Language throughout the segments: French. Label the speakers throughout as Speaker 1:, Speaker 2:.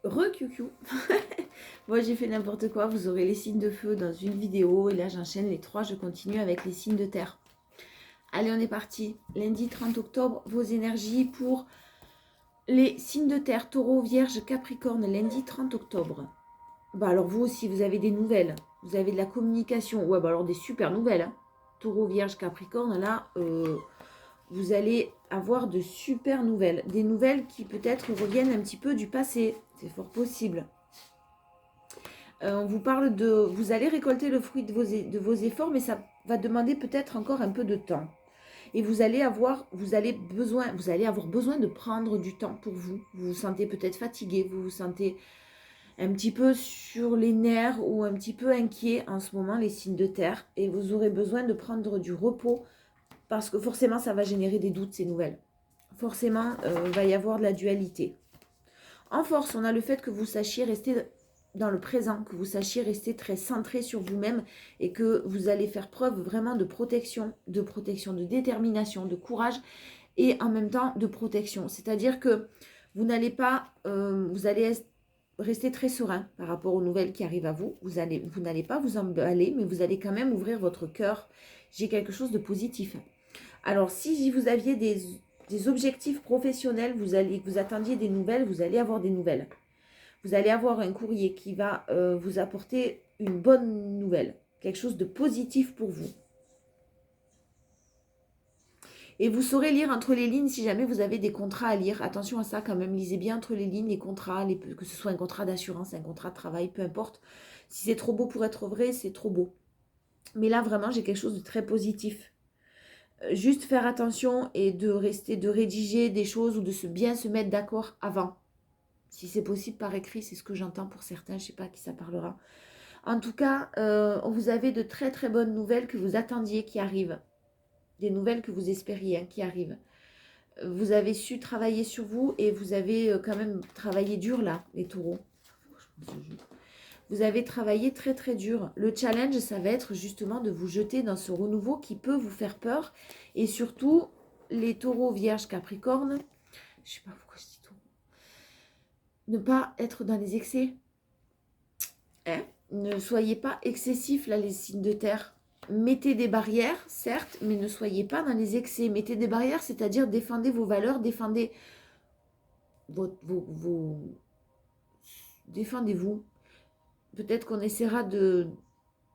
Speaker 1: Re-QQ. Moi j'ai fait n'importe quoi, vous aurez les signes de feu dans une vidéo et là j'enchaîne les 3, je continue avec les signes de terre. Allez, on est parti. Lundi 30 octobre, vos énergies pour les signes de terre, Taureau, Vierge, Capricorne, lundi 30 octobre. Bah alors vous aussi, vous avez des nouvelles, vous avez de la communication, ouais bah alors des super nouvelles. Hein. Taureau, Vierge, Capricorne, là, vous allez avoir de super nouvelles. Des nouvelles qui peut-être reviennent un petit peu du passé, c'est fort possible. On vous parle de... Vous allez récolter le fruit de vos efforts, mais ça va demander peut-être encore un peu de temps. Et vous allez avoir besoin de prendre du temps pour vous. Vous vous sentez peut-être fatigué, vous vous sentez un petit peu sur les nerfs ou un petit peu inquiet en ce moment, les signes de terre. Et vous aurez besoin de prendre du repos parce que forcément, ça va générer des doutes, ces nouvelles. Forcément, il va y avoir de la dualité. En force, on a le fait que vous sachiez rester dans le présent, que vous sachiez rester très centré sur vous-même et que vous allez faire preuve vraiment de protection, de détermination, de courage et en même temps de protection. C'est-à-dire que vous n'allez pas, vous allez rester très serein par rapport aux nouvelles qui arrivent à vous. Vous n'allez pas vous emballer, mais vous allez quand même ouvrir votre cœur. J'ai quelque chose de positif. Alors, si vous aviez des objectifs professionnels, vous attendiez des nouvelles, vous allez avoir des nouvelles. Vous allez avoir un courrier qui va vous apporter une bonne nouvelle, quelque chose de positif pour vous. Et vous saurez lire entre les lignes si jamais vous avez des contrats à lire. Attention à ça quand même, lisez bien entre les lignes les contrats, que ce soit un contrat d'assurance, un contrat de travail, peu importe. Si c'est trop beau pour être vrai, c'est trop beau. Mais là vraiment, j'ai quelque chose de très positif. Juste faire attention et de rédiger des choses ou de bien se mettre d'accord avant. Si c'est possible par écrit, c'est ce que j'entends pour certains, je ne sais pas à qui ça parlera. En tout cas, vous avez de très très bonnes nouvelles que vous attendiez qui arrivent. Des nouvelles que vous espériez qui arrivent. Vous avez su travailler sur vous et vous avez quand même travaillé dur là, les taureaux. Vous avez travaillé très très dur. Le challenge, ça va être justement de vous jeter dans ce renouveau qui peut vous faire peur. Et surtout, les taureaux, vierges, capricornes, je sais pas pourquoi je dis taureau, ne pas être dans les excès. Hein? Ne soyez pas excessifs là, les signes de terre. Mettez des barrières, certes, mais ne soyez pas dans les excès. Mettez des barrières, c'est-à-dire défendez vos valeurs, défendez défendez-vous. Peut-être qu'on essaiera de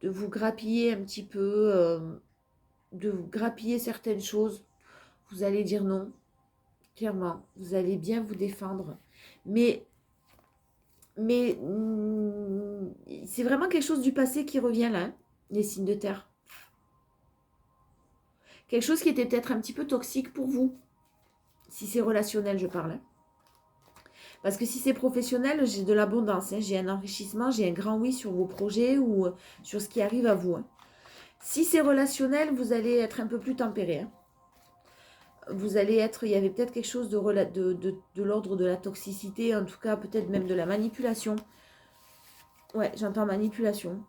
Speaker 1: vous grappiller un petit peu, de vous grappiller certaines choses. Vous allez dire non, clairement. Vous allez bien vous défendre. Mais c'est vraiment quelque chose du passé qui revient là, hein, les signes de terre. Quelque chose qui était peut-être un petit peu toxique pour vous. Si c'est relationnel, je parle. Parce que si c'est professionnel, j'ai de l'abondance. Hein, j'ai un enrichissement, j'ai un grand oui sur vos projets ou sur ce qui arrive à vous. Hein. Si c'est relationnel, vous allez être un peu plus tempéré. Hein. Vous allez être, il y avait peut-être quelque chose de l'ordre de la toxicité, en tout cas peut-être même de la manipulation. Ouais, j'entends manipulation.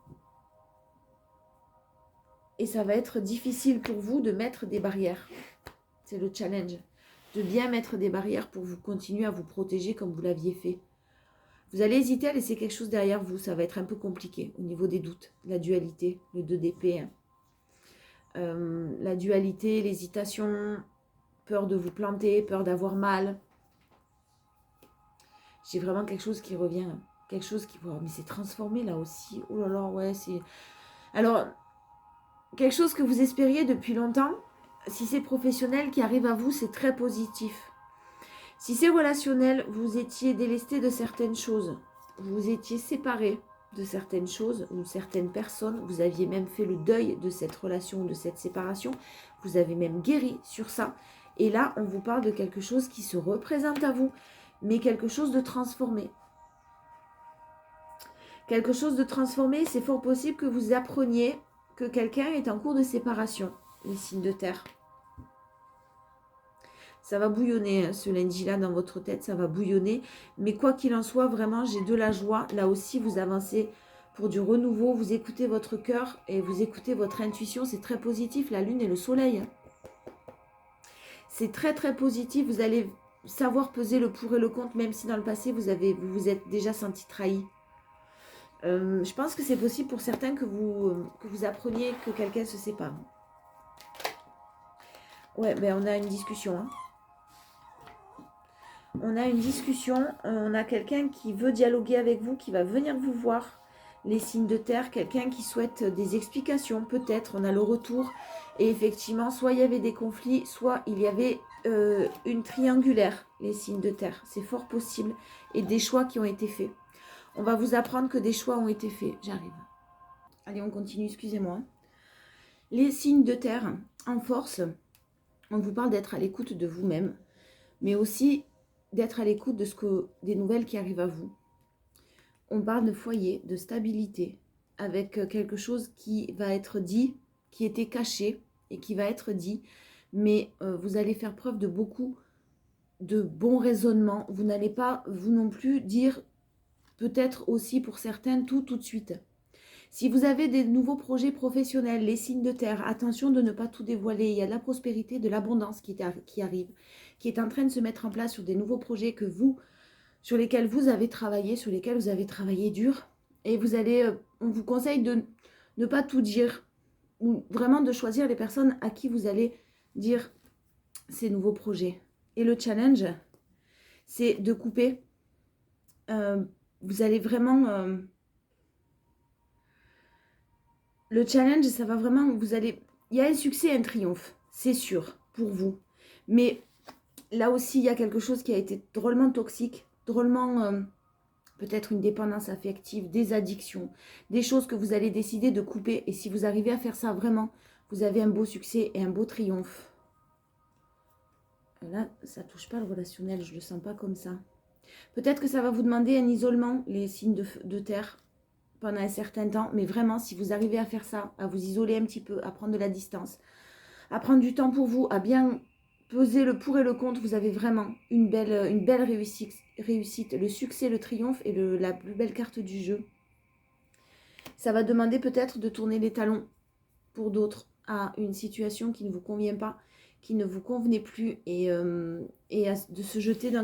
Speaker 1: Et ça va être difficile pour vous de mettre des barrières. C'est le challenge. De bien mettre des barrières pour vous continuer à vous protéger comme vous l'aviez fait. Vous allez hésiter à laisser quelque chose derrière vous. Ça va être un peu compliqué au niveau des doutes. La dualité, le 2 d'épée. Hein. La dualité, l'hésitation, peur de vous planter, peur d'avoir mal. J'ai vraiment quelque chose qui revient. Quelque chose qui... Oh, mais c'est transformé là aussi. Oh là là, ouais, c'est... Alors, quelque chose que vous espériez depuis longtemps, si c'est professionnel qui arrive à vous, c'est très positif. Si c'est relationnel, vous étiez délesté de certaines choses. Vous étiez séparé de certaines choses ou certaines personnes. Vous aviez même fait le deuil de cette relation ou de cette séparation. Vous avez même guéri sur ça. Et là, on vous parle de quelque chose qui se représente à vous, mais quelque chose de transformé. Quelque chose de transformé, c'est fort possible que vous appreniez que quelqu'un est en cours de séparation, les signes de terre. Ça va bouillonner, hein, ce lundi-là, dans votre tête, ça va bouillonner. Mais quoi qu'il en soit, vraiment, j'ai de la joie. Là aussi, vous avancez pour du renouveau. Vous écoutez votre cœur et vous écoutez votre intuition. C'est très positif, la lune et le soleil. C'est très, très positif. Vous allez savoir peser le pour et le contre, même si dans le passé, vous vous êtes déjà senti trahi. Je pense que c'est possible pour certains que vous appreniez que quelqu'un se sépare. Ouais, ben on a une discussion. Hein. On a une discussion, on a quelqu'un qui veut dialoguer avec vous, qui va venir vous voir. Les signes de terre, quelqu'un qui souhaite des explications, peut-être, on a le retour. Et effectivement, soit il y avait des conflits, soit il y avait une triangulaire, les signes de terre. C'est fort possible. Et des choix qui ont été faits. On va vous apprendre que des choix ont été faits. J'arrive. Allez, on continue, excusez-moi. Les signes de terre, en force, on vous parle d'être à l'écoute de vous-même, mais aussi d'être à l'écoute des nouvelles qui arrivent à vous. On parle de foyer, de stabilité, avec quelque chose qui va être dit, qui était caché et qui va être dit, mais vous allez faire preuve de beaucoup de bons raisonnements. Vous n'allez pas, vous non plus, dire peut-être aussi pour certains tout de suite. Si vous avez des nouveaux projets professionnels, les signes de terre, attention de ne pas tout dévoiler. Il y a de la prospérité, de l'abondance qui arrive, qui est en train de se mettre en place sur des nouveaux projets sur lesquels vous avez travaillé, sur lesquels vous avez travaillé dur. Et on vous conseille de ne pas tout dire, ou vraiment de choisir les personnes à qui vous allez dire ces nouveaux projets. Et le challenge, c'est de couper. Vous allez vraiment... le challenge, ça va vraiment... Il y a un succès et un triomphe, c'est sûr, pour vous. Mais là aussi, il y a quelque chose qui a été drôlement toxique, drôlement... peut-être une dépendance affective, des addictions, des choses que vous allez décider de couper. Et si vous arrivez à faire ça vraiment, vous avez un beau succès et un beau triomphe. Là, ça ne touche pas le relationnel, je ne le sens pas comme ça. Peut-être que ça va vous demander un isolement, les signes de terre, pendant un certain temps. Mais vraiment, si vous arrivez à faire ça, à vous isoler un petit peu, à prendre de la distance, à prendre du temps pour vous, à bien peser le pour et le contre, vous avez vraiment une belle réussite. Le succès, le triomphe et la plus belle carte du jeu. Ça va demander peut-être de tourner les talons pour d'autres à une situation qui ne vous convient pas, qui ne vous convenait plus et de se jeter dans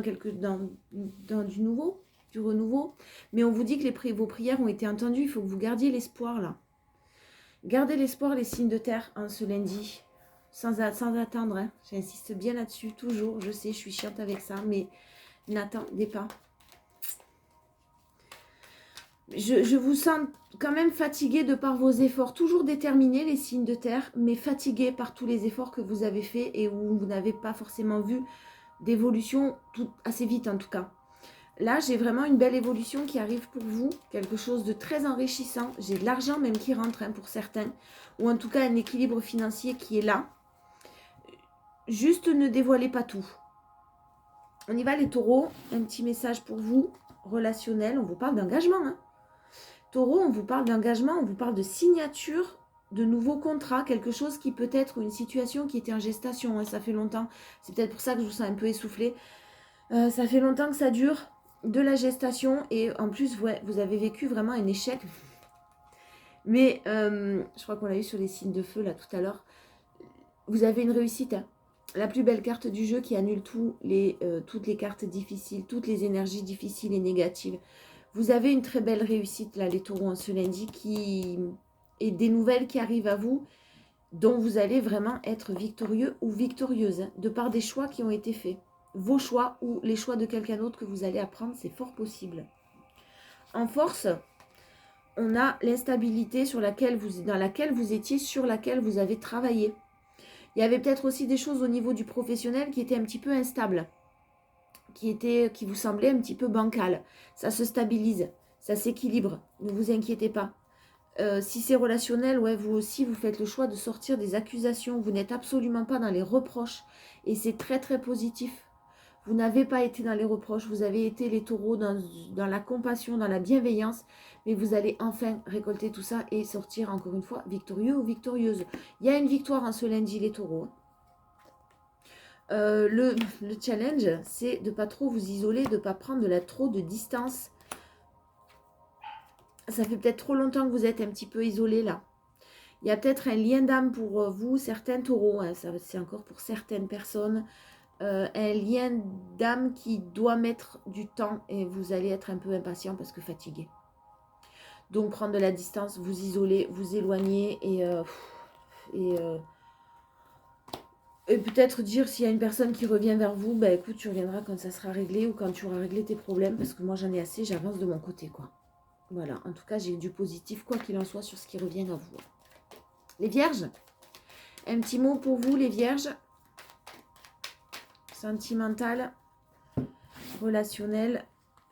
Speaker 1: du nouveau, du renouveau. Mais on vous dit que vos prières ont été entendues, il faut que vous gardiez l'espoir là. Gardez l'espoir les signes de terre ce lundi, sans attendre. Hein. J'insiste bien là-dessus, toujours. Je sais, je suis chiante avec ça, mais n'attendez pas. Je vous sens quand même fatigué de par vos efforts, toujours déterminés les signes de terre, mais fatigué par tous les efforts que vous avez faits et où vous n'avez pas forcément vu d'évolution assez vite en tout cas. Là, j'ai vraiment une belle évolution qui arrive pour vous, quelque chose de très enrichissant. J'ai de l'argent même qui rentre pour certains, ou en tout cas un équilibre financier qui est là. Juste ne dévoilez pas tout. On y va les taureaux, un petit message pour vous, relationnel, on vous parle d'engagement. Hein. Taureau, on vous parle d'engagement, on vous parle de signature de nouveaux contrats, quelque chose qui peut être une situation qui était en gestation, hein, ça fait longtemps, c'est peut-être pour ça que je vous sens un peu essoufflé. Ça fait longtemps que ça dure, de la gestation, et en plus, ouais, vous avez vécu vraiment un échec. Mais, je crois qu'on l'a eu sur les signes de feu, là, tout à l'heure. Vous avez une réussite, hein. La plus belle carte du jeu qui annule toutes les cartes difficiles, toutes les énergies difficiles et négatives. Vous avez une très belle réussite, là, les taureaux, en ce lundi, et des nouvelles qui arrivent à vous, dont vous allez vraiment être victorieux ou victorieuse, hein, de par des choix qui ont été faits. Vos choix ou les choix de quelqu'un d'autre que vous allez apprendre, c'est fort possible. En force, on a l'instabilité dans laquelle vous étiez, sur laquelle vous avez travaillé. Il y avait peut-être aussi des choses au niveau du professionnel qui étaient un petit peu instables, qui vous semblaient un petit peu bancales. Ça se stabilise, ça s'équilibre, ne vous inquiétez pas. Si c'est relationnel, ouais, vous aussi, vous faites le choix de sortir des accusations. Vous n'êtes absolument pas dans les reproches. Et c'est très, très positif. Vous n'avez pas été dans les reproches. Vous avez été les taureaux dans la compassion, dans la bienveillance. Mais vous allez enfin récolter tout ça et sortir, encore une fois, victorieux ou victorieuse. Il y a une victoire en ce lundi, les taureaux. Le challenge, c'est de ne pas trop vous isoler, de ne pas prendre trop de distance. Ça fait peut-être trop longtemps que vous êtes un petit peu isolé là. Il y a peut-être un lien d'âme pour vous, certains taureaux. Hein, c'est encore pour certaines personnes. un lien d'âme qui doit mettre du temps et vous allez être un peu impatient parce que fatigué. Donc prendre de la distance, vous isoler, vous éloigner et peut-être dire s'il y a une personne qui revient vers vous, bah écoute, tu reviendras quand ça sera réglé ou quand tu auras réglé tes problèmes parce que moi j'en ai assez, j'avance de mon côté quoi. Voilà, en tout cas j'ai du positif quoi qu'il en soit sur ce qui revient à vous. Les vierges, un petit mot pour vous les vierges. Sentimental, relationnel,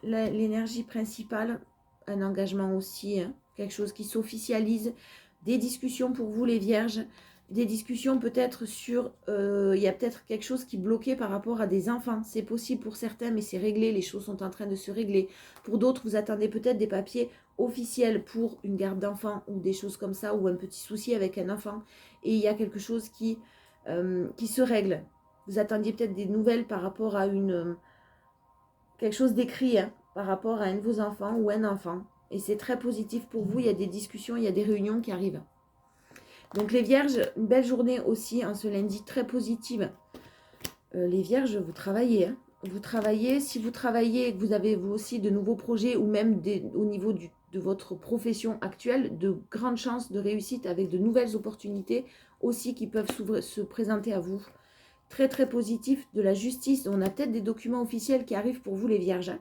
Speaker 1: l'énergie principale, un engagement aussi, hein, quelque chose qui s'officialise, des discussions pour vous les vierges, des discussions peut-être sur, il y a peut-être quelque chose qui bloquait par rapport à des enfants, c'est possible pour certains mais c'est réglé, les choses sont en train de se régler, pour d'autres vous attendez peut-être des papiers officiels pour une garde d'enfants ou des choses comme ça, ou un petit souci avec un enfant, et il y a quelque chose qui se règle. Vous attendiez peut-être des nouvelles par rapport à quelque chose d'écrit, hein, par rapport à un de vos enfants ou un enfant. Et c'est très positif pour vous. Il y a des discussions, il y a des réunions qui arrivent. Donc les vierges, une belle journée aussi, en ce lundi, très positive. Les vierges, vous travaillez. Hein. Vous travaillez. Si vous travaillez et que vous avez vous aussi de nouveaux projets ou même au niveau de votre profession actuelle, de grandes chances de réussite avec de nouvelles opportunités aussi qui peuvent se présenter à vous. Très très positif, de la justice. On a peut-être des documents officiels qui arrivent pour vous les vierges. Hein.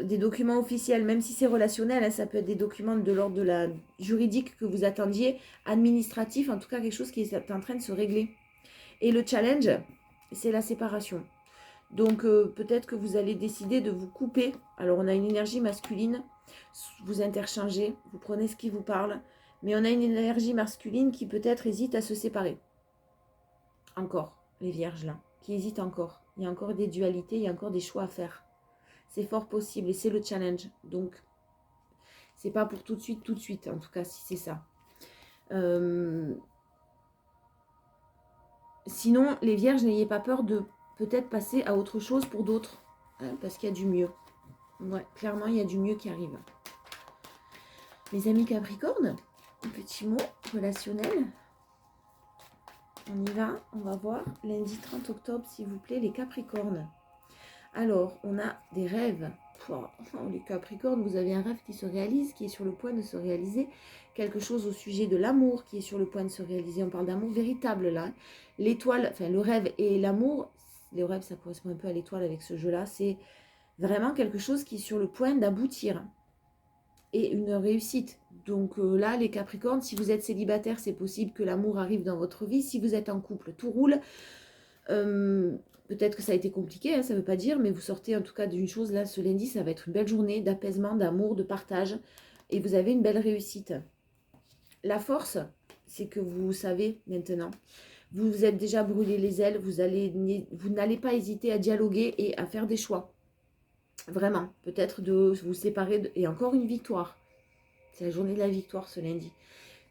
Speaker 1: Des documents officiels, même si c'est relationnel, hein, ça peut être des documents de l'ordre de la juridique que vous attendiez, administratif, en tout cas quelque chose qui est en train de se régler. Et le challenge, c'est la séparation. Donc peut-être que vous allez décider de vous couper. Alors on a une énergie masculine, vous interchangez, vous prenez ce qui vous parle, mais on a une énergie masculine qui peut-être hésite à se séparer. Encore, les vierges là, qui hésitent encore. Il y a encore des dualités, il y a encore des choix à faire. C'est fort possible et c'est le challenge. Donc, c'est pas pour tout de suite, en tout cas, si c'est ça. Sinon, les vierges, n'ayez pas peur de peut-être passer à autre chose pour d'autres. Hein, parce qu'il y a du mieux. Ouais, clairement, il y a du mieux qui arrive. Les amis Capricorne, un petit mot relationnel. On y va, on va voir. Lundi 30 octobre, s'il vous plaît, les Capricornes. Alors, on a des rêves. Les Capricornes, vous avez un rêve qui se réalise, qui est sur le point de se réaliser. Quelque chose au sujet de l'amour qui est sur le point de se réaliser. On parle d'amour véritable là. L'étoile, enfin le rêve et l'amour, les rêves ça correspond un peu à l'étoile avec ce jeu-là. C'est vraiment quelque chose qui est sur le point d'aboutir. Et une réussite. Donc là, les Capricornes, si vous êtes célibataire, c'est possible que l'amour arrive dans votre vie. Si vous êtes en couple, tout roule. Peut-être que ça a été compliqué, hein, ça ne veut pas dire, mais vous sortez en tout cas d'une chose, là, ce lundi, ça va être une belle journée d'apaisement, d'amour, de partage, et vous avez une belle réussite. La force, c'est que vous savez maintenant, vous vous êtes déjà brûlé les ailes, vous n'allez pas hésiter à dialoguer et à faire des choix. Vraiment, peut-être de vous séparer, et encore une victoire. C'est la journée de la victoire ce lundi.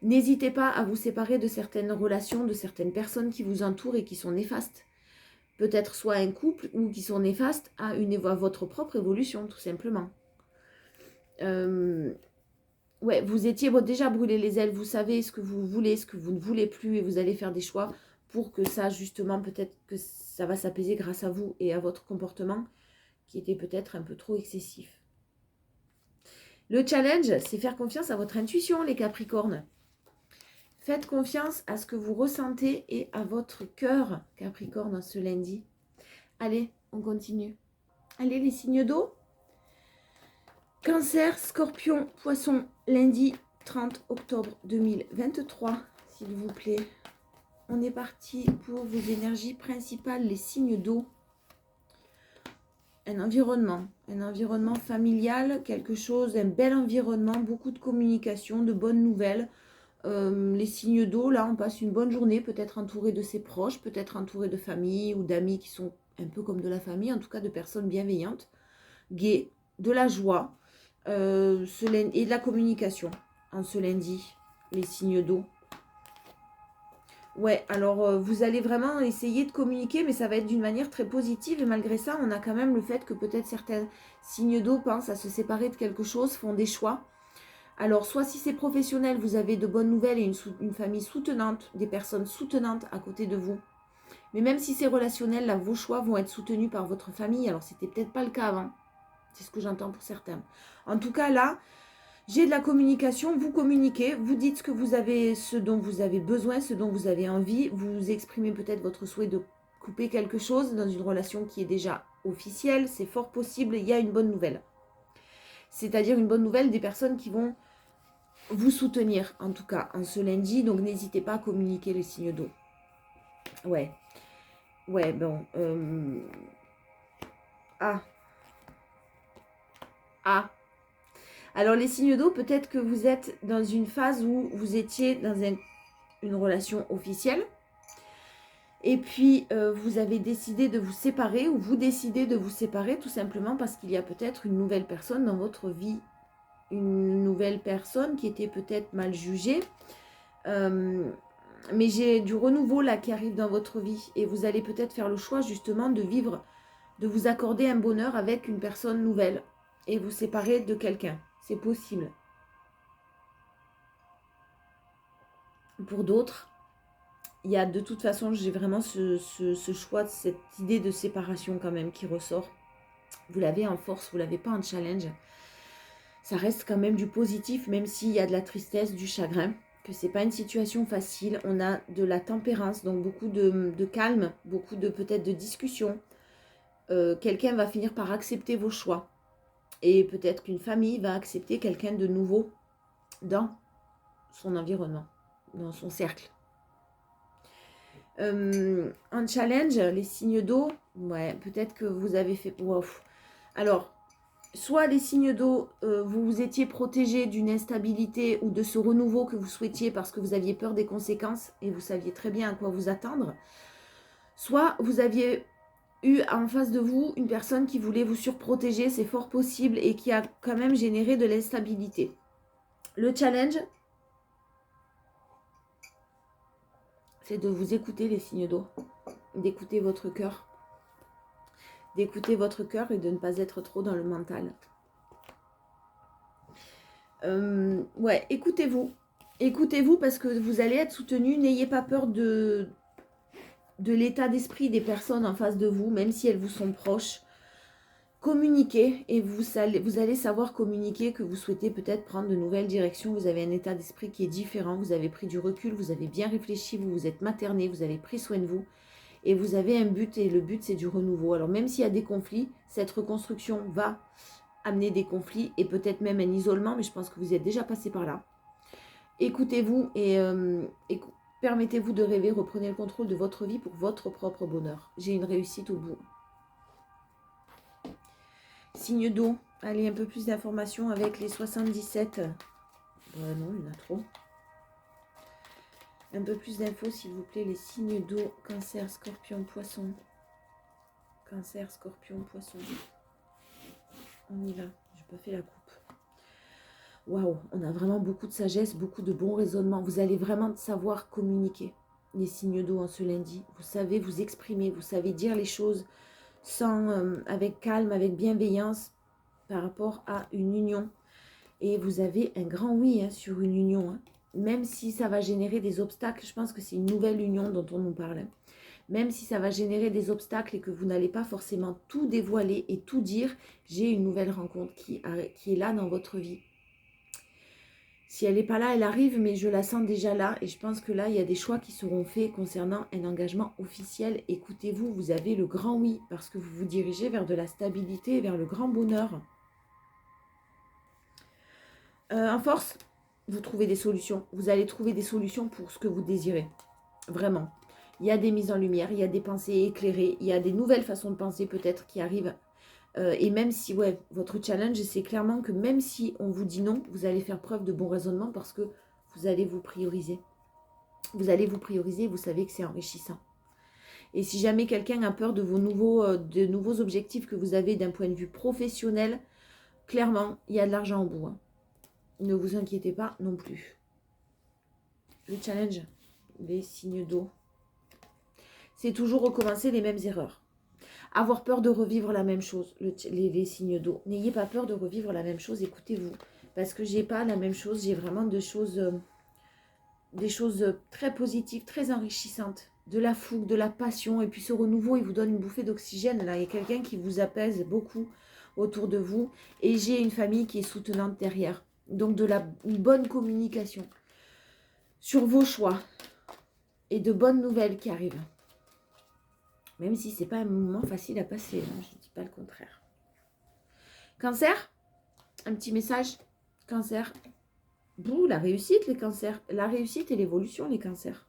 Speaker 1: N'hésitez pas à vous séparer de certaines relations, de certaines personnes qui vous entourent et qui sont néfastes. Peut-être soit un couple ou qui sont néfastes à votre propre évolution, tout simplement. Ouais, vous étiez déjà brûlé les ailes, vous savez ce que vous voulez, ce que vous ne voulez plus, et vous allez faire des choix pour que ça, justement, peut-être que ça va s'apaiser grâce à vous et à votre comportement qui était peut-être un peu trop excessif. Le challenge, c'est faire confiance à votre intuition, les Capricornes. Faites confiance à ce que vous ressentez et à votre cœur, Capricorne, ce lundi. Allez, on continue. Allez, les signes d'eau. Cancer, Scorpion, Poisson, lundi 30 octobre 2023, s'il vous plaît. On est parti pour vos énergies principales, les signes d'eau. Un environnement familial, quelque chose, un bel environnement, beaucoup de communication, de bonnes nouvelles. Les signes d'eau, là, on passe une bonne journée, peut-être entouré de ses proches, peut-être entouré de famille ou d'amis qui sont un peu comme de la famille, en tout cas de personnes bienveillantes, gaies, de la joie et de la communication en ce lundi, les signes d'eau. Ouais, alors vous allez vraiment essayer de communiquer, mais ça va être d'une manière très positive. Et malgré ça, on a quand même le fait que peut-être certains signes d'eau pensent à se séparer de quelque chose, font des choix. Alors, soit si c'est professionnel, vous avez de bonnes nouvelles et une famille soutenante, des personnes soutenantes à côté de vous. Mais même si c'est relationnel, là, vos choix vont être soutenus par votre famille. Alors, c'était peut-être pas le cas avant. C'est ce que j'entends pour certains. En tout cas, là, j'ai de la communication. Vous communiquez, vous dites ce que vous avez, ce dont vous avez besoin, ce dont vous avez envie. Vous exprimez peut-être votre souhait de couper quelque chose dans une relation qui est déjà officielle. C'est fort possible, il y a une bonne nouvelle. C'est-à-dire une bonne nouvelle des personnes qui vont vous soutenir, en tout cas, en ce lundi. Donc, n'hésitez pas à communiquer les signes d'eau. Ouais. Ouais, bon. Ah. Ah. Alors, les signes d'eau, peut-être que vous êtes dans une phase où vous étiez dans une relation officielle. Et puis, vous avez décidé de vous séparer ou vous décidez de vous séparer tout simplement parce qu'il y a peut-être une nouvelle personne dans votre vie. Une nouvelle personne qui était peut-être mal jugée. Mais j'ai du renouveau là qui arrive dans votre vie. Et vous allez peut-être faire le choix justement de vivre, de vous accorder un bonheur avec une personne nouvelle. Et vous séparer de quelqu'un. C'est possible. Pour d'autres, il y a de toute façon, j'ai vraiment ce choix, cette idée de séparation quand même qui ressort. Vous l'avez en force, vous ne l'avez pas en challenge. Ça reste quand même du positif, même s'il y a de la tristesse, du chagrin, que c'est pas une situation facile. On a de la tempérance, donc beaucoup de calme, beaucoup de peut-être de discussion. Quelqu'un va finir par accepter vos choix. Et peut-être qu'une famille va accepter quelqu'un de nouveau dans son environnement, dans son cercle. En challenge, les signes d'eau, ouais, peut-être que vous avez fait... Wow. Alors, soit les signes d'eau, vous vous étiez protégé d'une instabilité ou de ce renouveau que vous souhaitiez parce que vous aviez peur des conséquences et vous saviez très bien à quoi vous attendre. Soit vous aviez eu en face de vous une personne qui voulait vous surprotéger, c'est fort possible, et qui a quand même généré de l'instabilité. Le challenge, c'est de vous écouter les signes d'eau, d'écouter votre cœur. D'écouter votre cœur et de ne pas être trop dans le mental. Ouais, écoutez-vous. Écoutez-vous parce que vous allez être soutenu. N'ayez pas peur de l'état d'esprit des personnes en face de vous, même si elles vous sont proches. Communiquez et vous allez savoir communiquer que vous souhaitez peut-être prendre de nouvelles directions. Vous avez un état d'esprit qui est différent. Vous avez pris du recul, vous avez bien réfléchi, vous vous êtes materné, vous avez pris soin de vous. Et vous avez un but, et le but, c'est du renouveau. Alors, même s'il y a des conflits, cette reconstruction va amener des conflits et peut-être même un isolement, mais je pense que vous êtes déjà passé par là. Écoutez-vous et permettez-vous de rêver, reprenez le contrôle de votre vie pour votre propre bonheur. J'ai une réussite au bout. Signe d'eau, allez, un peu plus d'informations avec les 77. Non, il y en a trop. Un peu plus d'infos, s'il vous plaît, les signes d'eau, cancer, scorpion, poisson. Cancer, scorpion, poisson. On y va, j'ai pas fait la coupe. Waouh, on a vraiment beaucoup de sagesse, beaucoup de bons raisonnements. Vous allez vraiment savoir communiquer les signes d'eau en ce lundi. Vous savez vous exprimer, vous savez dire les choses avec calme, avec bienveillance par rapport à une union. Et vous avez un grand oui sur une union. Même si ça va générer des obstacles, je pense que c'est une nouvelle union dont on nous parle. Même si ça va générer des obstacles et que vous n'allez pas forcément tout dévoiler et tout dire, j'ai une nouvelle rencontre qui est là dans votre vie. Si elle n'est pas là, elle arrive, mais je la sens déjà là. Et je pense que là, il y a des choix qui seront faits concernant un engagement officiel. Écoutez-vous, vous avez le grand oui, parce que vous vous dirigez vers de la stabilité, vers le grand bonheur. En force, vous trouvez des solutions. Vous allez trouver des solutions pour ce que vous désirez. Vraiment. Il y a des mises en lumière, il y a des pensées éclairées, il y a des nouvelles façons de penser peut-être qui arrivent. Et même si, ouais, votre challenge, c'est clairement que même si on vous dit non, vous allez faire preuve de bon raisonnement parce que vous allez vous prioriser. Vous allez vous prioriser, vous savez que c'est enrichissant. Et si jamais quelqu'un a peur de vos nouveaux objectifs que vous avez d'un point de vue professionnel, clairement, il y a de l'argent au bout. Ne vous inquiétez pas non plus. Le challenge, les signes d'eau, c'est toujours recommencer les mêmes erreurs. Avoir peur de revivre la même chose, les signes d'eau. N'ayez pas peur de revivre la même chose, écoutez-vous. Parce que j'ai pas la même chose, j'ai vraiment des choses très positives, très enrichissantes, de la fougue, de la passion. Et puis ce renouveau, il vous donne une bouffée d'oxygène. Là, il y a quelqu'un qui vous apaise beaucoup autour de vous. Et j'ai une famille qui est soutenante derrière. Donc une bonne communication sur vos choix. Et de bonnes nouvelles qui arrivent. Même si ce n'est pas un moment facile à passer. Hein, je ne dis pas le contraire. Cancer, un petit message. Cancer. Bouh, la réussite, les cancers. La réussite et l'évolution, les cancers.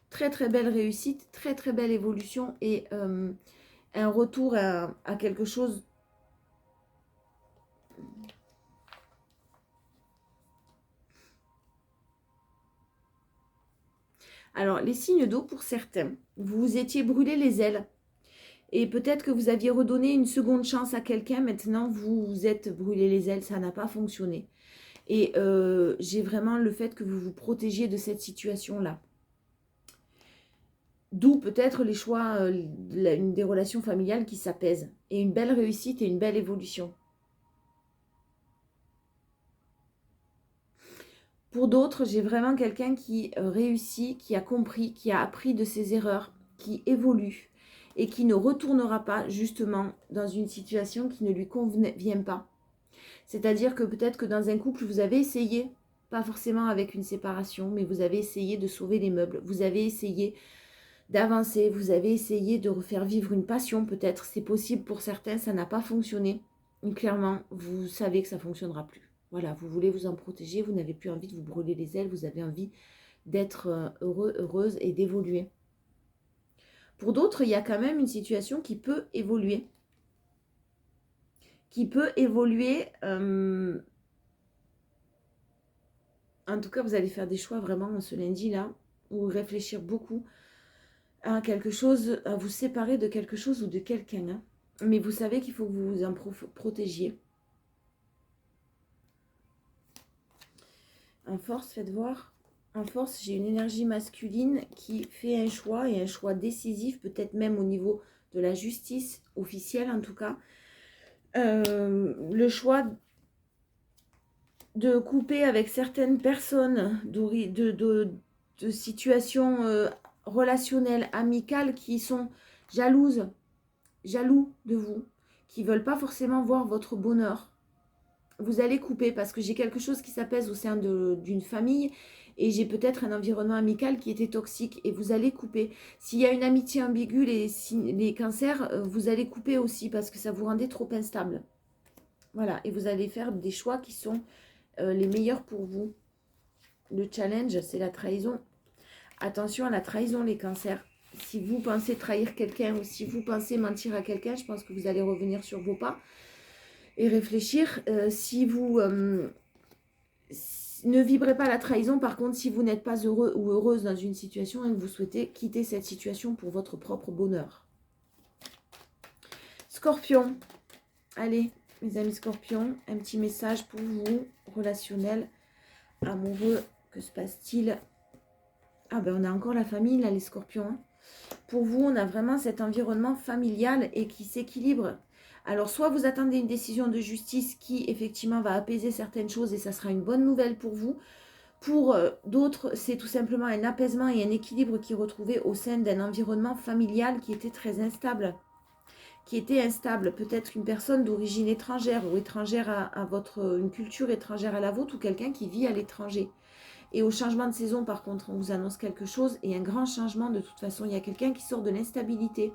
Speaker 1: Très, très belle réussite. Très, très belle évolution. Et un retour à quelque chose. Alors, les signes d'eau, pour certains, vous vous étiez brûlé les ailes. Et peut-être que vous aviez redonné une seconde chance à quelqu'un. Maintenant, vous vous êtes brûlé les ailes. Ça n'a pas fonctionné. Et j'ai vraiment le fait que vous vous protégiez de cette situation-là. D'où peut-être les choix, des relations familiales qui s'apaisent. Et une belle réussite et une belle évolution. Pour d'autres, j'ai vraiment quelqu'un qui réussit, qui a compris, qui a appris de ses erreurs, qui évolue et qui ne retournera pas justement dans une situation qui ne lui convient pas. C'est-à-dire que peut-être que dans un couple, vous avez essayé, pas forcément avec une séparation, mais vous avez essayé de sauver les meubles, vous avez essayé d'avancer, vous avez essayé de refaire vivre une passion peut-être, c'est possible pour certains, ça n'a pas fonctionné. Et clairement, vous savez que ça ne fonctionnera plus. Voilà, vous voulez vous en protéger, vous n'avez plus envie de vous brûler les ailes, vous avez envie d'être heureux, heureuse et d'évoluer. Pour d'autres, il y a quand même une situation qui peut évoluer. Qui peut évoluer. En tout cas, vous allez faire des choix vraiment ce lundi-là, ou réfléchir beaucoup à quelque chose, à vous séparer de quelque chose ou de quelqu'un. Hein. Mais vous savez qu'il faut que vous vous en protégiez. En force, faites voir. En force, j'ai une énergie masculine qui fait un choix, et un choix décisif, peut-être même au niveau de la justice officielle en tout cas. Le choix de couper avec certaines personnes de situations relationnelles, amicales qui sont jaloux de vous, qui ne veulent pas forcément voir votre bonheur. Vous allez couper parce que j'ai quelque chose qui s'apaise au sein d'une famille et j'ai peut-être un environnement amical qui était toxique et vous allez couper. S'il y a une amitié ambiguë, les cancers, vous allez couper aussi parce que ça vous rendait trop instable. Voilà, et vous allez faire des choix qui sont les meilleurs pour vous. Le challenge, c'est la trahison. Attention à la trahison, les cancers. Si vous pensez trahir quelqu'un ou si vous pensez mentir à quelqu'un, je pense que vous allez revenir sur vos pas et réfléchir. Si vous ne vibrez pas la trahison, par contre, si vous n'êtes pas heureux ou heureuse dans une situation et que vous souhaitez quitter cette situation pour votre propre bonheur. Scorpion. Allez, mes amis scorpions, un petit message pour vous, relationnel, amoureux. Que se passe-t-il? Ah ben on a encore la famille là, les scorpions. Hein. Pour vous, on a vraiment cet environnement familial et qui s'équilibre. Alors, soit vous attendez une décision de justice qui, effectivement, va apaiser certaines choses et ça sera une bonne nouvelle pour vous. Pour d'autres, c'est tout simplement un apaisement et un équilibre qui est retrouvé au sein d'un environnement familial qui était très instable. Qui était instable. Peut-être une personne d'origine étrangère ou étrangère à votre... une culture étrangère à la vôtre ou quelqu'un qui vit à l'étranger. Et au changement de saison, par contre, on vous annonce quelque chose et un grand changement. De toute façon, il y a quelqu'un qui sort de l'instabilité.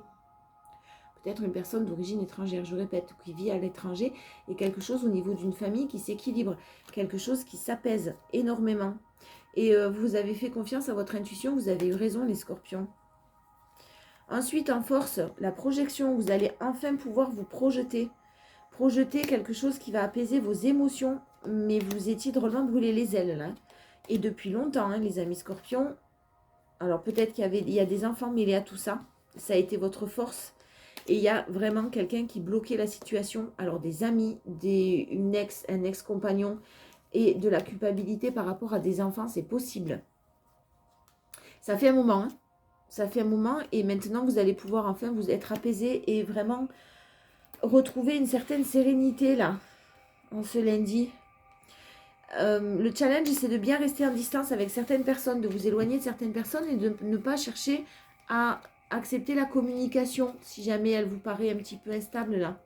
Speaker 1: Peut-être une personne d'origine étrangère, je répète, qui vit à l'étranger. Et quelque chose au niveau d'une famille qui s'équilibre. Quelque chose qui s'apaise énormément. Et vous avez fait confiance à votre intuition. Vous avez eu raison, les scorpions. Ensuite, en force, la projection. Vous allez enfin pouvoir vous projeter. Projeter quelque chose qui va apaiser vos émotions. Mais vous étiez drôlement brûlé les ailes, là. Et depuis longtemps, hein, les amis scorpions, alors peut-être qu'il y a des enfants mêlés à tout ça, ça a été votre force. Et il y a vraiment quelqu'un qui bloquait la situation, alors des amis, un ex-compagnon et de la culpabilité par rapport à des enfants, c'est possible. Ça fait un moment, hein, ça fait un moment et maintenant vous allez pouvoir enfin vous être apaisé et vraiment retrouver une certaine sérénité là, en ce lundi. Le challenge, c'est de bien rester en distance avec certaines personnes, de vous éloigner de certaines personnes et de ne pas chercher à accepter la communication si jamais elle vous paraît un petit peu instable là.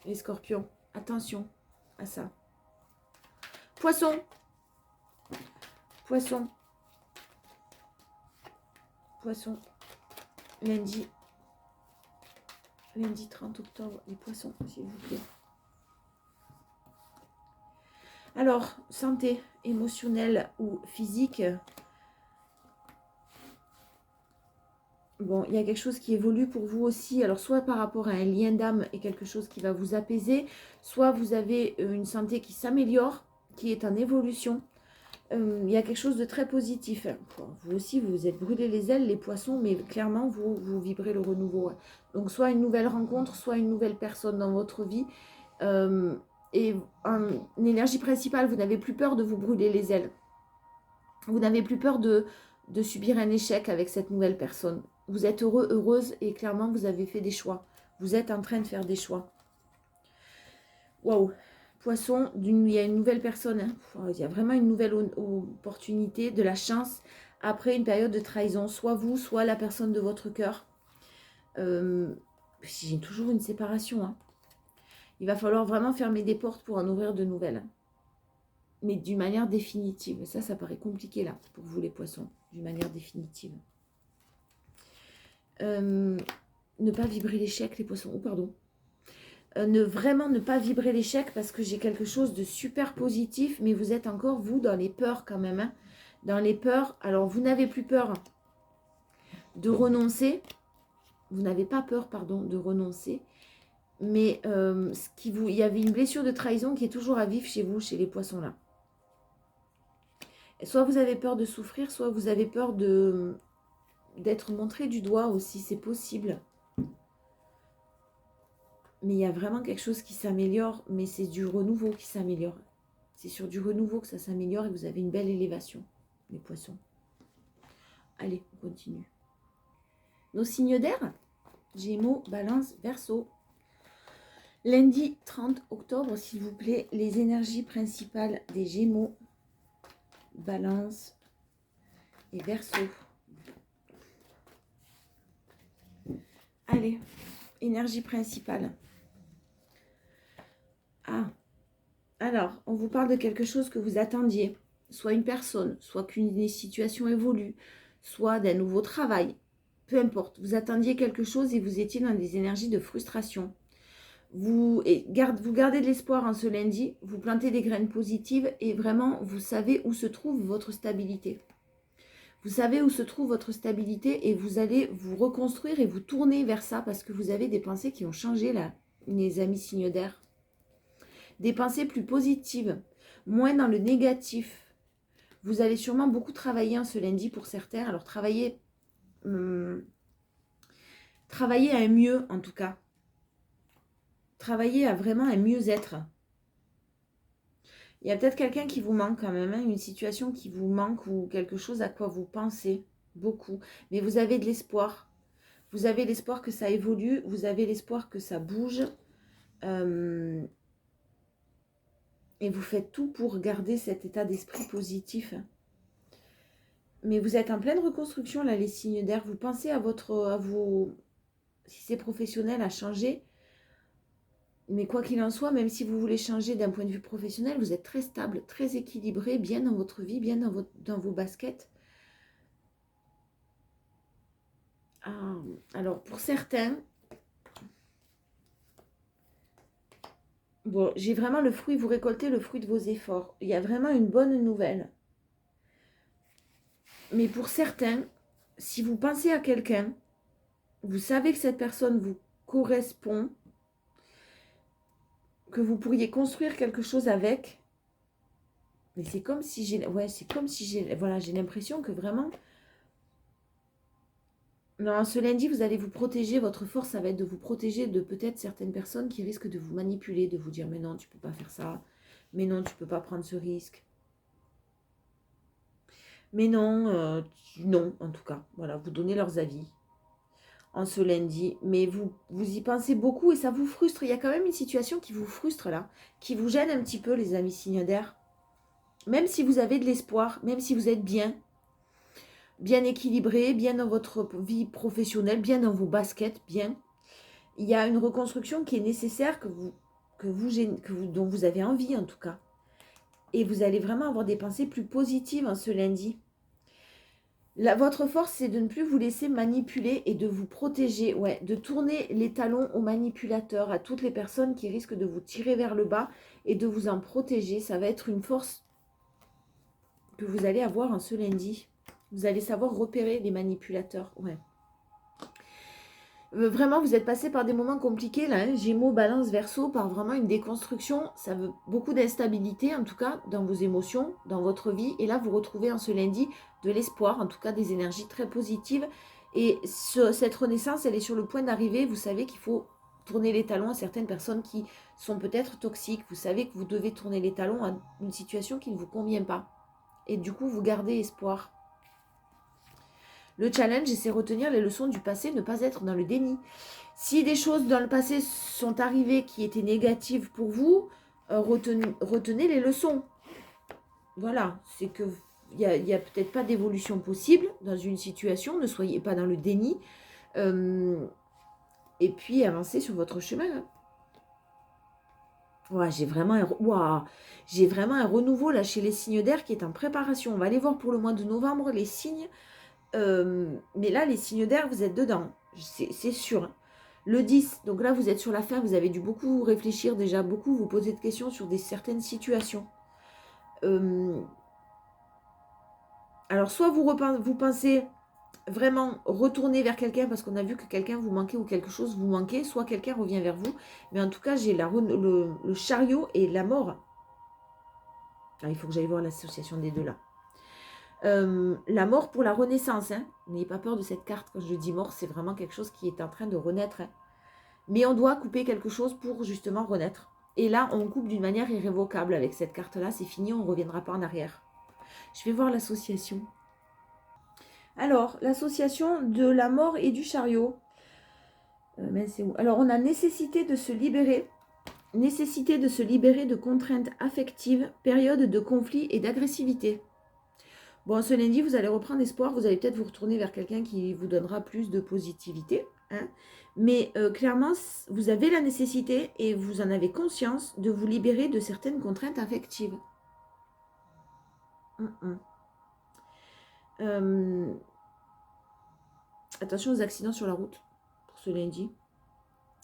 Speaker 1: Les scorpions, attention à ça. Poisson. Poisson. Poisson. Lundi 30 octobre, les poissons, s'il vous plaît. Alors, santé émotionnelle ou physique. Bon, il y a quelque chose qui évolue pour vous aussi. Alors, soit par rapport à un lien d'âme et quelque chose qui va vous apaiser, soit vous avez une santé qui s'améliore, qui est en évolution. Il y a quelque chose de très positif. Vous aussi, vous vous êtes brûlé les ailes, les poissons, mais clairement, vous vibrez le renouveau. Donc, soit une nouvelle rencontre, soit une nouvelle personne dans votre vie. Et en énergie principale, vous n'avez plus peur de vous brûler les ailes. Vous n'avez plus peur de subir un échec avec cette nouvelle personne. Vous êtes heureux, heureuse, et clairement, vous avez fait des choix. Vous êtes en train de faire des choix. Waouh! Poisson, il y a une nouvelle personne. Hein. Il y a vraiment une nouvelle opportunité, de la chance, après une période de trahison. Soit vous, soit la personne de votre cœur. J'ai toujours une séparation. Hein. Il va falloir vraiment fermer des portes pour en ouvrir de nouvelles. Mais d'une manière définitive. Ça paraît compliqué là, pour vous les poissons. D'une manière définitive. Ne pas vibrer l'échec, les poissons. Oh, pardon. Vraiment ne pas vibrer l'échec parce que j'ai quelque chose de super positif. Mais vous êtes encore, vous, dans les peurs quand même. Hein. Dans les peurs. Alors, vous n'avez plus peur de renoncer. Vous n'avez pas peur, pardon, de renoncer. Mais il y avait une blessure de trahison qui est toujours à vivre chez vous, chez les poissons là. Soit vous avez peur de souffrir, soit vous avez peur d'être montré du doigt aussi, c'est possible. Mais il y a vraiment quelque chose qui s'améliore, mais c'est du renouveau qui s'améliore. C'est sur du renouveau que ça s'améliore et vous avez une belle élévation, les poissons. Allez, on continue. Nos signes d'air, Gémeaux, Balance, Verseau. Lundi 30 octobre, s'il vous plaît, les énergies principales des Gémeaux, Balance et Verseau. Allez, énergie principale. Ah, alors, on vous parle de quelque chose que vous attendiez. Soit une personne, soit qu'une situation évolue, soit d'un nouveau travail. Peu importe, vous attendiez quelque chose et vous étiez dans des énergies de frustration. Vous gardez de l'espoir en ce lundi, vous plantez des graines positives et vraiment, vous savez où se trouve votre stabilité. Vous savez où se trouve votre stabilité et vous allez vous reconstruire et vous tourner vers ça parce que vous avez des pensées qui ont changé là, les amis signes d'air. Des pensées plus positives, moins dans le négatif. Vous allez sûrement beaucoup travailler en ce lundi pour certains. Alors travailler à un mieux en tout cas. Travailler à vraiment un mieux-être. Il y a peut-être quelqu'un qui vous manque quand même, hein, une situation qui vous manque ou quelque chose à quoi vous pensez beaucoup. Mais vous avez de l'espoir. Vous avez l'espoir que ça évolue, vous avez l'espoir que ça bouge. Et vous faites tout pour garder cet état d'esprit positif. Mais vous êtes en pleine reconstruction, là, les signes d'air. Vous pensez à vos, si c'est professionnel, à changer. Mais quoi qu'il en soit, même si vous voulez changer d'un point de vue professionnel, vous êtes très stable, très équilibré, bien dans votre vie, bien dans vos baskets. Alors, pour certains, bon, j'ai vraiment le fruit, vous récoltez le fruit de vos efforts. Il y a vraiment une bonne nouvelle. Mais pour certains, si vous pensez à quelqu'un, vous savez que cette personne vous correspond, que vous pourriez construire quelque chose avec. Mais c'est comme si j'ai l'impression que vraiment, non, ce lundi, vous allez vous protéger. Votre force, ça va être de vous protéger de peut-être certaines personnes qui risquent de vous manipuler, de vous dire mais non, tu peux pas faire ça, mais non, tu peux pas prendre ce risque. Mais non, non, en tout cas, voilà, vous donnez leurs avis en ce lundi, mais vous y pensez beaucoup et ça vous frustre. Il y a quand même une situation qui vous frustre là, qui vous gêne un petit peu, les amis signes d'air. Même si vous avez de l'espoir, même si vous êtes bien, bien équilibré, bien dans votre vie professionnelle, bien dans vos baskets, bien. Il y a une reconstruction qui est nécessaire, dont vous avez envie en tout cas. Et vous allez vraiment avoir des pensées plus positives en ce lundi. Votre force, c'est de ne plus vous laisser manipuler et de vous protéger. Ouais, de tourner les talons aux manipulateurs, à toutes les personnes qui risquent de vous tirer vers le bas et de vous en protéger. Ça va être une force que vous allez avoir en ce lundi. Vous allez savoir repérer les manipulateurs. Ouais. Vraiment, vous êtes passé par des moments compliqués, là, hein, Gémeaux, Balance, Verseau, par vraiment une déconstruction. Ça veut beaucoup d'instabilité, en tout cas, dans vos émotions, dans votre vie. Et là, vous retrouvez en ce lundi de l'espoir, en tout cas des énergies très positives. Et cette renaissance, elle est sur le point d'arriver. Vous savez qu'il faut tourner les talons à certaines personnes qui sont peut-être toxiques. Vous savez que vous devez tourner les talons à une situation qui ne vous convient pas. Et du coup, vous gardez espoir. Le challenge, c'est retenir les leçons du passé, ne pas être dans le déni. Si des choses dans le passé sont arrivées qui étaient négatives pour vous, retenez les leçons. Voilà, c'est que il n'y a peut-être pas d'évolution possible dans une situation, ne soyez pas dans le déni. Et puis avancez sur votre chemin. Hein. Ouais, j'ai vraiment un renouveau là chez les signes d'air qui est en préparation. On va aller voir pour le mois de novembre les signes. Mais là, les signes d'air, vous êtes dedans. C'est sûr. Le 10, donc là, vous êtes sur la fin. Vous avez dû beaucoup réfléchir déjà, beaucoup vous poser de questions sur certaines situations. Alors, soit vous pensez vraiment retourner vers quelqu'un parce qu'on a vu que quelqu'un vous manquait ou quelque chose vous manquait, soit quelqu'un revient vers vous. Mais en tout cas, j'ai le chariot et la mort. Ah, il faut que j'aille voir l'association des deux là. La mort pour la renaissance. Hein. N'ayez pas peur de cette carte. Quand je dis mort, c'est vraiment quelque chose qui est en train de renaître. Hein. Mais on doit couper quelque chose pour justement renaître. Et là, on coupe d'une manière irrévocable avec cette carte-là. C'est fini, on ne reviendra pas en arrière. Je vais voir l'association. Alors, l'association de la mort et du chariot. Mais c'est où? Alors, on a nécessité de se libérer. Nécessité de se libérer de contraintes affectives, période de conflit et d'agressivité. Bon, ce lundi, vous allez reprendre espoir. Vous allez peut-être vous retourner vers quelqu'un qui vous donnera plus de positivité. Hein. Mais clairement, vous avez la nécessité et vous en avez conscience de vous libérer de certaines contraintes affectives. Attention aux accidents sur la route pour ce lundi.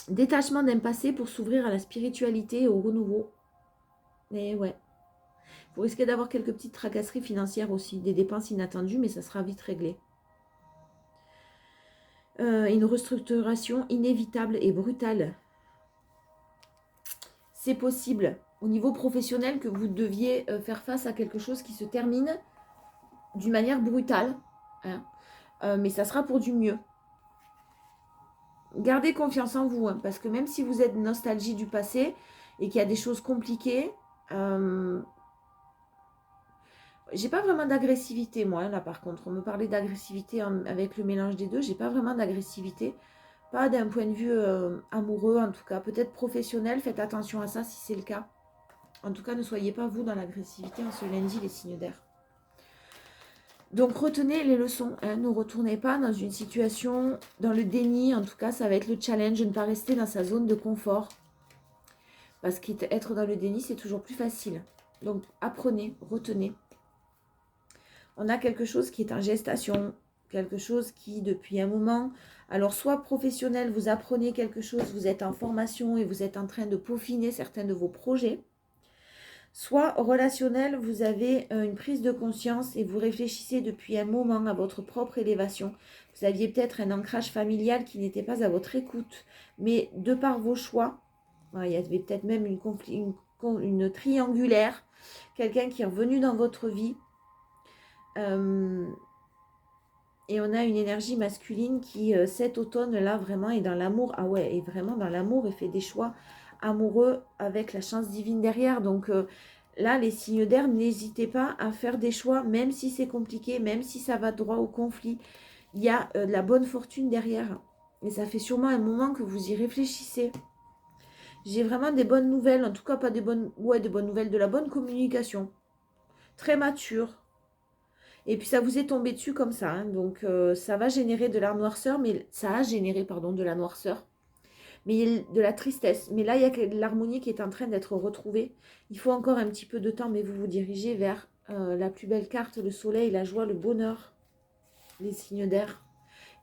Speaker 1: Détachement d'un passé pour s'ouvrir à la spiritualité et au renouveau. Et ouais. Vous risquez d'avoir quelques petites tracasseries financières aussi, des dépenses inattendues, mais ça sera vite réglé. Une restructuration inévitable et brutale. C'est possible au niveau professionnel que vous deviez faire face à quelque chose qui se termine d'une manière brutale. Hein. Mais ça sera pour du mieux. Gardez confiance en vous, hein, parce que même si vous êtes nostalgie du passé et qu'il y a des choses compliquées, j'ai pas vraiment d'agressivité, moi, là, par contre. On me parlait d'agressivité avec le mélange des deux. J'ai pas vraiment d'agressivité. Pas d'un point de vue amoureux, en tout cas. Peut-être professionnel. Faites attention à ça si c'est le cas. En tout cas, ne soyez pas, vous, dans l'agressivité en ce lundi, les signes d'air. Donc, retenez les leçons. Hein, ne retournez pas dans une situation, dans le déni. En tout cas, ça va être le challenge de ne pas rester dans sa zone de confort. Parce qu'être dans le déni, c'est toujours plus facile. Donc, apprenez, retenez. On a quelque chose qui est en gestation, quelque chose qui, depuis un moment, alors soit professionnel, vous apprenez quelque chose, vous êtes en formation et vous êtes en train de peaufiner certains de vos projets, soit relationnel, vous avez une prise de conscience et vous réfléchissez depuis un moment à votre propre élévation. Vous aviez peut-être un ancrage familial qui n'était pas à votre écoute, mais de par vos choix, il y avait peut-être même une triangulaire, quelqu'un qui est revenu dans votre vie. Et on a une énergie masculine qui, cet automne-là, vraiment est dans l'amour. Ah ouais, est vraiment dans l'amour et fait des choix amoureux avec la chance divine derrière. Donc là, les signes d'air, n'hésitez pas à faire des choix, même si c'est compliqué, même si ça va droit au conflit. Il y a de la bonne fortune derrière. Et ça fait sûrement un moment que vous y réfléchissez. J'ai vraiment des bonnes nouvelles, en tout cas pas des bonnes... Ouais, des bonnes nouvelles, de la bonne communication. Très mature. Et puis ça vous est tombé dessus comme ça, hein. Donc ça va générer de la noirceur, mais ça a généré, pardon, de la noirceur, mais de la tristesse. Mais là, il y a de l'harmonie qui est en train d'être retrouvée. Il faut encore un petit peu de temps, mais vous vous dirigez vers la plus belle carte, le soleil, la joie, le bonheur, les signes d'air.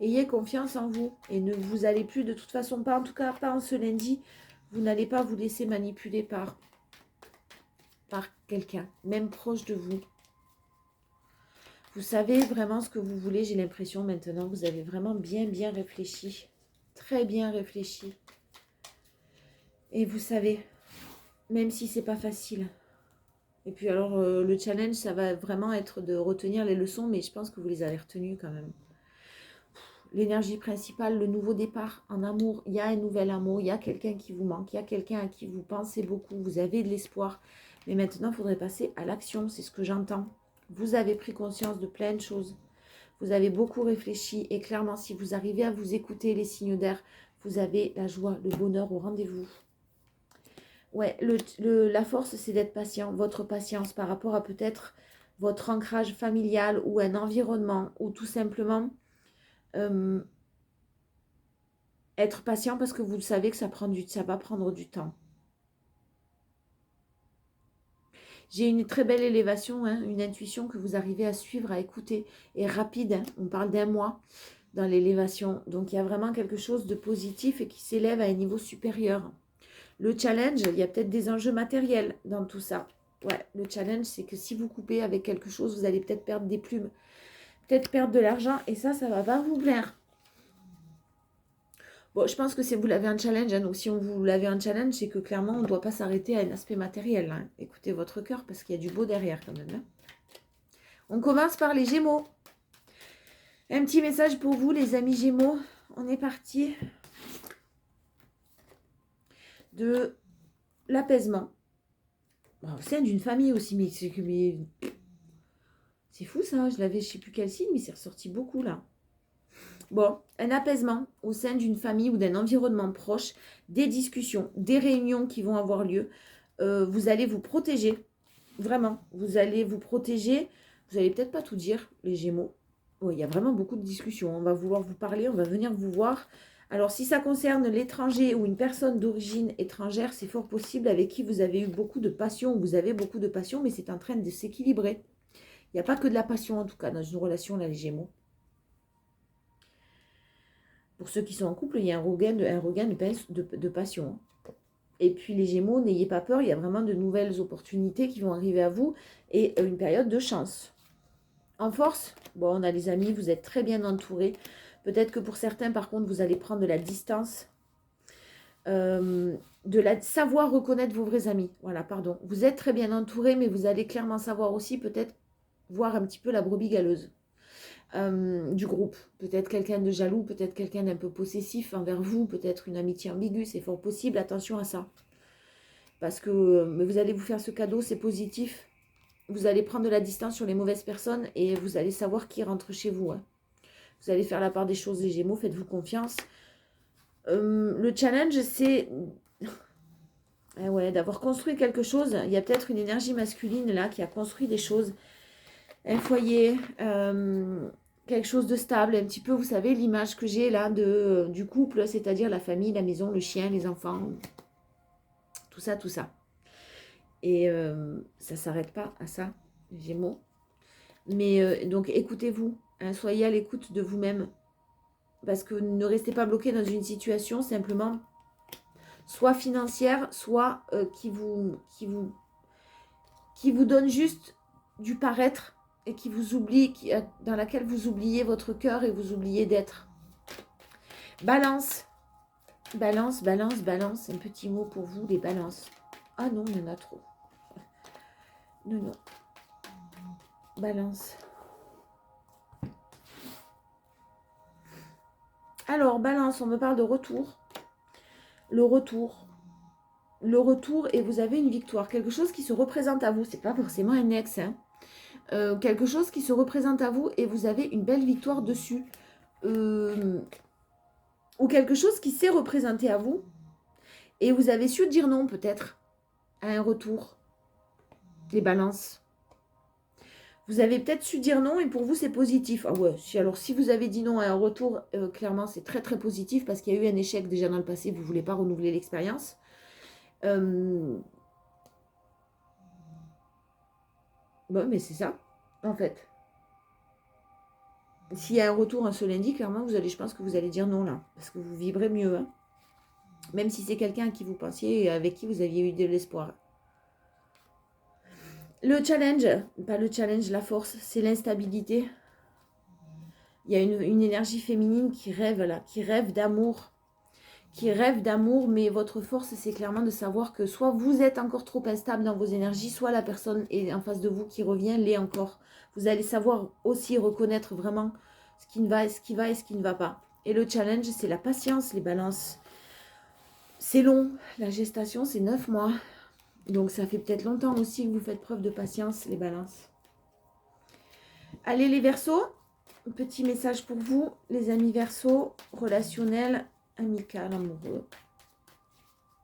Speaker 1: Ayez confiance en vous et ne vous allez plus, de toute façon, pas en tout cas, pas en ce lundi, vous n'allez pas vous laisser manipuler par quelqu'un, même proche de vous. Vous savez vraiment ce que vous voulez, j'ai l'impression maintenant, vous avez vraiment bien réfléchi, très bien réfléchi. Et vous savez, même si c'est pas facile. Et puis alors, le challenge, ça va vraiment être de retenir les leçons, mais je pense que vous les avez retenues quand même. L'énergie principale, le nouveau départ en amour, il y a un nouvel amour, il y a quelqu'un qui vous manque, il y a quelqu'un à qui vous pensez beaucoup, vous avez de l'espoir. Mais maintenant, il faudrait passer à l'action, c'est ce que j'entends. Vous avez pris conscience de plein de choses. Vous avez beaucoup réfléchi et clairement, si vous arrivez à vous écouter les signes d'air, vous avez la joie, le bonheur au rendez-vous. Ouais, la force, c'est d'être patient. Votre patience par rapport à peut-être votre ancrage familial ou un environnement ou tout simplement être patient parce que vous savez que ça va prendre du temps. J'ai une très belle élévation, hein, une intuition que vous arrivez à suivre, à écouter, et rapide, hein, on parle d'un mois dans l'élévation. Donc il y a vraiment quelque chose de positif et qui s'élève à un niveau supérieur. Le challenge, il y a peut-être des enjeux matériels dans tout ça. Ouais, le challenge, c'est que si vous coupez avec quelque chose, vous allez peut-être perdre des plumes, peut-être perdre de l'argent, et ça va pas vous plaire. Bon, je pense que si vous l'avez un challenge, hein, donc si on vous l'avez un challenge, c'est que clairement, on ne doit pas s'arrêter à un aspect matériel. Hein. Écoutez votre cœur, parce qu'il y a du beau derrière quand même. Hein. On commence par les Gémeaux. Un petit message pour vous, les amis Gémeaux. On est parti de l'apaisement. Bon, au sein d'une famille aussi, mais c'est fou ça. Je l'avais, je ne sais plus quel signe, mais c'est ressorti beaucoup là. Bon, un apaisement au sein d'une famille ou d'un environnement proche, des discussions, des réunions qui vont avoir lieu. Vous allez vous protéger, vraiment. Vous allez vous protéger. Vous n'allez peut-être pas tout dire, les Gémeaux. Oh, il y a vraiment beaucoup de discussions. On va vouloir vous parler, on va venir vous voir. Alors, si ça concerne l'étranger ou une personne d'origine étrangère, c'est fort possible avec qui vous avez eu beaucoup de passion, ou vous avez beaucoup de passion, mais c'est en train de s'équilibrer. Il n'y a pas que de la passion, en tout cas, dans une relation, là, les Gémeaux. Pour ceux qui sont en couple, il y a un regain de passion. Et puis les Gémeaux, n'ayez pas peur, il y a vraiment de nouvelles opportunités qui vont arriver à vous et une période de chance. En force, bon, on a les amis, vous êtes très bien entourés. Peut-être que pour certains, par contre, vous allez prendre de la distance, savoir reconnaître vos vrais amis. Voilà, pardon. Vous êtes très bien entourés, mais vous allez clairement savoir aussi peut-être voir un petit peu la brebis galeuse. Du groupe. Peut-être quelqu'un de jaloux, peut-être quelqu'un d'un peu possessif envers vous, peut-être une amitié ambiguë, c'est fort possible, attention à ça. Parce que mais vous allez vous faire ce cadeau, c'est positif. Vous allez prendre de la distance sur les mauvaises personnes et vous allez savoir qui rentre chez vous. Hein. Vous allez faire la part des choses, les Gémeaux, faites-vous confiance. Le challenge, c'est ouais, d'avoir construit quelque chose. Il y a peut-être une énergie masculine là qui a construit des choses. Un foyer, quelque chose de stable, un petit peu, vous savez, l'image que j'ai là du couple, c'est-à-dire la famille, la maison, le chien, les enfants, tout ça, tout ça. Et ça ne s'arrête pas à ça, les Gémeaux. Mais donc, écoutez-vous, hein, soyez à l'écoute de vous-même, parce que ne restez pas bloqué dans une situation simplement, soit financière, soit qui vous donne juste du paraître, et qui vous oublie, dans laquelle vous oubliez votre cœur et vous oubliez d'être. Balance. Balance, balance, balance. Un petit mot pour vous, les balances. Ah non, il y en a trop. Non, non. Balance. Alors, balance, on me parle de retour. Le retour. Le retour et vous avez une victoire. Quelque chose qui se représente à vous. C'est pas forcément un ex, hein. Quelque chose qui se représente à vous et vous avez une belle victoire dessus. Ou quelque chose qui s'est représenté à vous et vous avez su dire non peut-être à un retour. Les balances. Vous avez peut-être su dire non et pour vous, c'est positif. Ah ouais, alors si vous avez dit non à un retour, clairement, c'est très très positif parce qu'il y a eu un échec déjà dans le passé, vous ne voulez pas renouveler l'expérience. Bon, mais c'est ça, en fait. S'il y a un retour ce lundi, clairement, je pense que vous allez dire non là, parce que vous vibrez mieux. Hein. Même si c'est quelqu'un à qui vous pensiez et avec qui vous aviez eu de l'espoir. Le challenge, pas le challenge, la force, c'est l'instabilité. Il y a une énergie féminine qui rêve là, qui rêve d'amour. Mais votre force, c'est clairement de savoir que soit vous êtes encore trop instable dans vos énergies, soit la personne est en face de vous qui revient l'est encore. Vous allez savoir aussi reconnaître vraiment ce qui va et ce qui ne va pas. Et le challenge, c'est la patience, les balances. C'est long, la gestation, c'est 9 mois. Donc ça fait peut-être longtemps aussi que vous faites preuve de patience, les balances. Allez les Verseaux, petit message pour vous, les amis Verseaux, relationnel, amical, amoureux.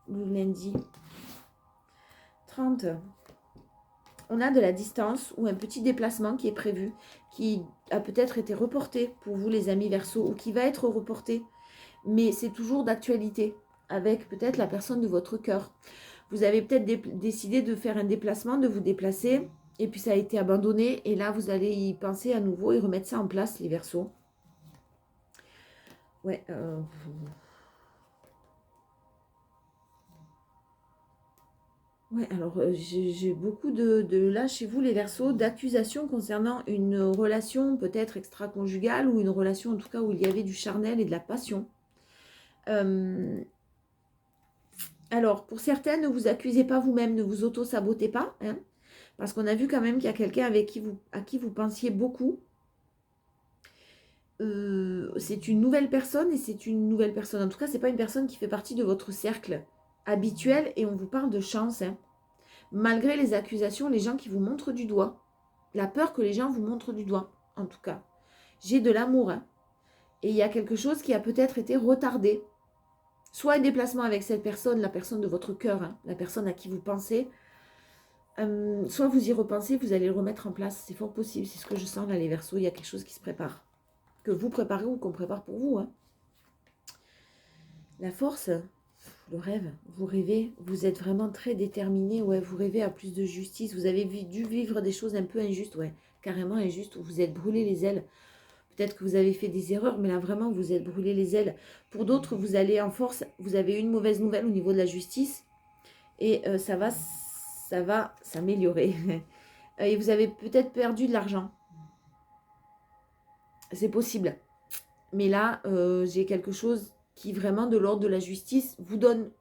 Speaker 1: Le lundi 30. On a de la distance ou un petit déplacement qui est prévu, qui a peut-être été reporté pour vous les amis Verseaux ou qui va être reporté. Mais c'est toujours d'actualité avec peut-être la personne de votre cœur. Vous avez peut-être décidé de faire un déplacement, de vous déplacer, et puis ça a été abandonné, et là vous allez y penser à nouveau et remettre ça en place, les Verseaux. Ouais. Ouais, alors j'ai beaucoup de là chez vous, les Verseaux, d'accusations concernant une relation peut-être extra-conjugale ou une relation en tout cas où il y avait du charnel et de la passion. Alors, pour certaines, ne vous accusez pas vous-même, ne vous auto-sabotez pas, hein, parce qu'on a vu quand même qu'il y a quelqu'un à qui vous pensiez beaucoup. C'est une nouvelle personne et c'est une nouvelle personne. En tout cas, ce n'est pas une personne qui fait partie de votre cercle habituel et on vous parle de chance. Hein. Malgré les accusations, les gens qui vous montrent du doigt, la peur que les gens vous montrent du doigt, en tout cas. J'ai de l'amour. Hein. Et il y a quelque chose qui a peut-être été retardé. Soit un déplacement avec cette personne, la personne de votre cœur, hein, la personne à qui vous pensez. Soit vous y repensez, vous allez le remettre en place. C'est fort possible, c'est ce que je sens là, les Verseaux. Il y a quelque chose qui se prépare. Que vous préparez ou qu'on prépare pour vous. Hein. La force, le rêve, vous rêvez, vous êtes vraiment très déterminé. Ouais, vous rêvez à plus de justice. Vous avez dû vivre des choses un peu injustes, ouais, carrément injustes, où vous êtes brûlé les ailes. Peut-être que vous avez fait des erreurs, mais là vraiment, vous êtes brûlé les ailes. Pour d'autres, vous allez en force. Vous avez une mauvaise nouvelle au niveau de la justice. Et ça va s'améliorer. Et vous avez peut-être perdu de l'argent. C'est possible. Mais là, j'ai quelque chose qui vraiment de l'ordre de la justice vous donne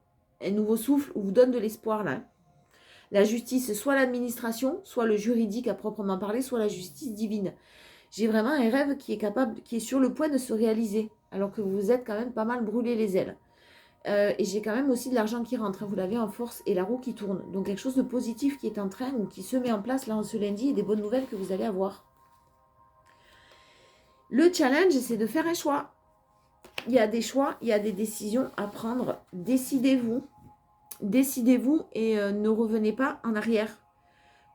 Speaker 1: un nouveau souffle ou vous donne de l'espoir là. La justice, soit l'administration, soit le juridique à proprement parler, soit la justice divine. J'ai vraiment un rêve qui est sur le point de se réaliser, alors que vous êtes quand même pas mal brûlé les ailes. Et j'ai quand même aussi de l'argent qui rentre, vous l'avez en force, et la roue qui tourne. Donc quelque chose de positif qui est en train ou qui se met en place là en ce lundi et des bonnes nouvelles que vous allez avoir. Le challenge, c'est de faire un choix. Il y a des choix, il y a des décisions à prendre. Décidez-vous. Décidez-vous et ne revenez pas en arrière.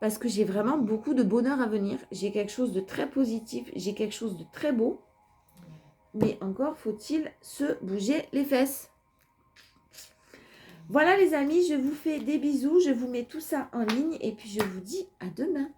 Speaker 1: Parce que j'ai vraiment beaucoup de bonheur à venir. J'ai quelque chose de très positif. J'ai quelque chose de très beau. Mais encore faut-il se bouger les fesses. Voilà les amis, je vous fais des bisous. Je vous mets tout ça en ligne. Et puis je vous dis à demain.